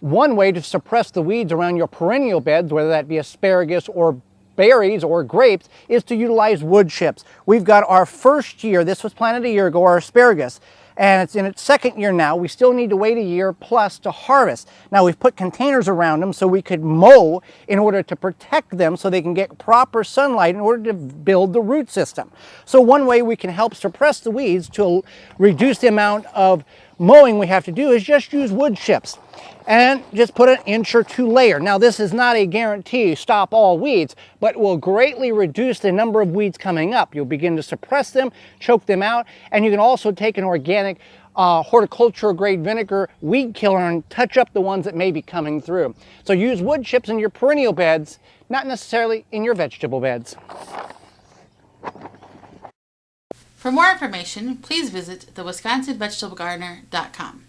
One way to suppress the weeds around your perennial beds, whether that be asparagus or berries or grapes, is to utilize wood chips. We've got our first year, this was planted a year ago, our asparagus, and it's in its second year now. We still need to wait a year plus to harvest. Now we've put containers around them so we could mow in order to protect them so they can get proper sunlight in order to build the root system. So one way we can help suppress the weeds to reduce the amount of mowing we have to do is just use wood chips and just put an inch or two layer. Now this is not a guarantee stop all weeds, but it will greatly reduce the number of weeds coming up. You'll begin to suppress them, choke them out, and you can also take an organic horticultural grade vinegar weed killer and touch up the ones that may be coming through. So use wood chips in your perennial beds, not necessarily in your vegetable beds. For more information, please visit thewisconsinvegetablegardener.com.